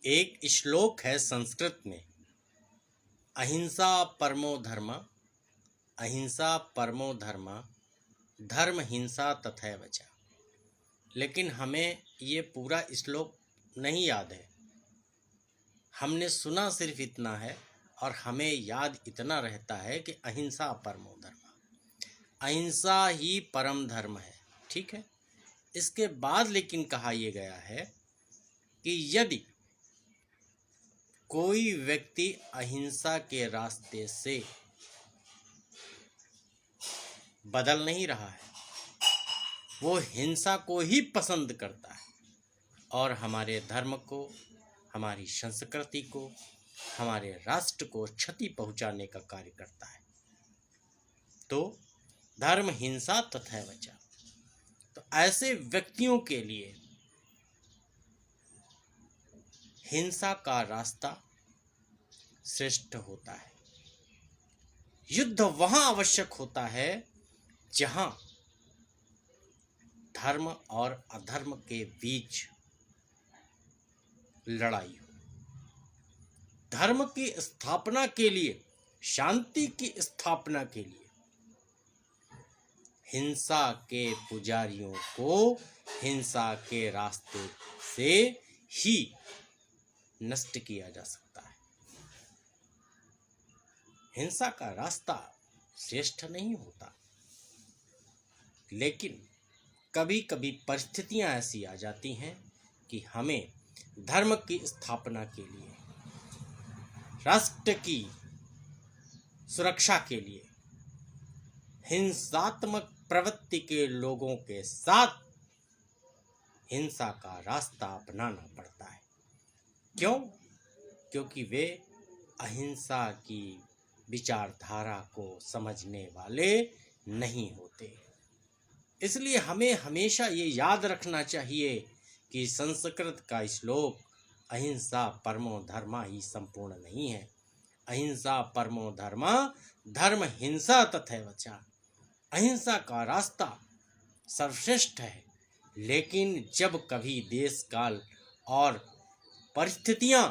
एक श्लोक है संस्कृत में, अहिंसा परमो धर्म, अहिंसा परमो धर्म, धर्म हिंसा तथैव च। लेकिन हमें ये पूरा श्लोक नहीं याद है। हमने सुना सिर्फ इतना है और हमें याद इतना रहता है कि अहिंसा परमो धर्म, अहिंसा ही परम धर्म है। ठीक है। इसके बाद लेकिन कहा यह गया है कि यदि कोई व्यक्ति अहिंसा के रास्ते से बदल नहीं रहा है, वो हिंसा को ही पसंद करता है और हमारे धर्म को, हमारी संस्कृति को, हमारे राष्ट्र को क्षति पहुंचाने का कार्य करता है, तो धर्म हिंसा तथैव च। तो ऐसे व्यक्तियों के लिए हिंसा का रास्ता श्रेष्ठ होता है। युद्ध वहां आवश्यक होता है जहां धर्म और अधर्म के बीच लड़ाई हो। धर्म की स्थापना के लिए, शांति की स्थापना के लिए हिंसा के पुजारियों को हिंसा के रास्ते से ही नष्ट किया जा सकता है। हिंसा का रास्ता श्रेष्ठ नहीं होता, लेकिन कभी कभी परिस्थितियां ऐसी आ जाती हैं कि हमें धर्म की स्थापना के लिए, राष्ट्र की सुरक्षा के लिए हिंसात्मक प्रवृत्ति के लोगों के साथ हिंसा का रास्ता अपनाना पड़ता है। क्यों? क्योंकि वे अहिंसा की विचारधारा को समझने वाले नहीं होते। इसलिए हमें हमेशा ये याद रखना चाहिए कि संस्कृत का श्लोक अहिंसा परमो धर्मा ही संपूर्ण नहीं है। अहिंसा परमो धर्मा, धर्म हिंसा तथैव च। अहिंसा का रास्ता सर्वश्रेष्ठ है, लेकिन जब कभी देश काल और परिस्थितियां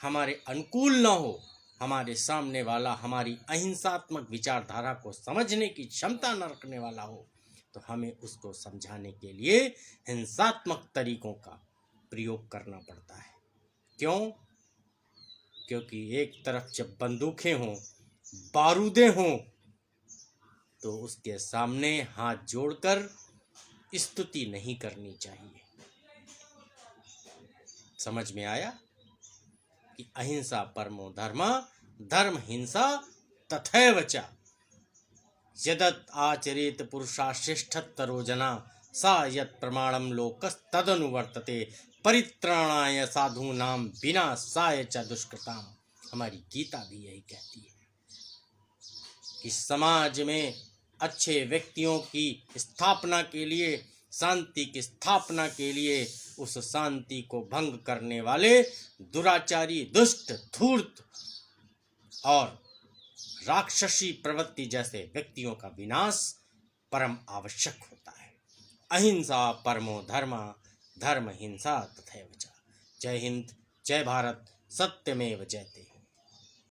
हमारे अनुकूल न हो, हमारे सामने वाला हमारी अहिंसात्मक विचारधारा को समझने की क्षमता न रखने वाला हो, तो हमें उसको समझाने के लिए हिंसात्मक तरीकों का प्रयोग करना पड़ता है। क्यों? क्योंकि एक तरफ जब बंदूकें हों, बारूदें हों, तो उसके सामने हाथ जोड़कर स्तुति नहीं करनी चाहिए। समझ में आया कि अहिंसा परमो धर्म, धर्म हिंसा तथैव च। यदत् आचरेत पुरुषा श्रेष्ठतरो जना, सा यत् प्रमाणम लोकस्तदनुवर्तते, परित्राणाय साधूनां विनाशाय च दुष्कृताम। हमारी गीता भी यही कहती है कि समाज में अच्छे व्यक्तियों की स्थापना के लिए, शांति की स्थापना के लिए, उस शांति को भंग करने वाले दुराचारी, दुष्ट, धूर्त और राक्षसी प्रवृत्ति जैसे व्यक्तियों का विनाश परम आवश्यक होता है। अहिंसा परमो धर्म, धर्म हिंसा तथैव च। जय हिंद, जय भारत, सत्यमेव जयते।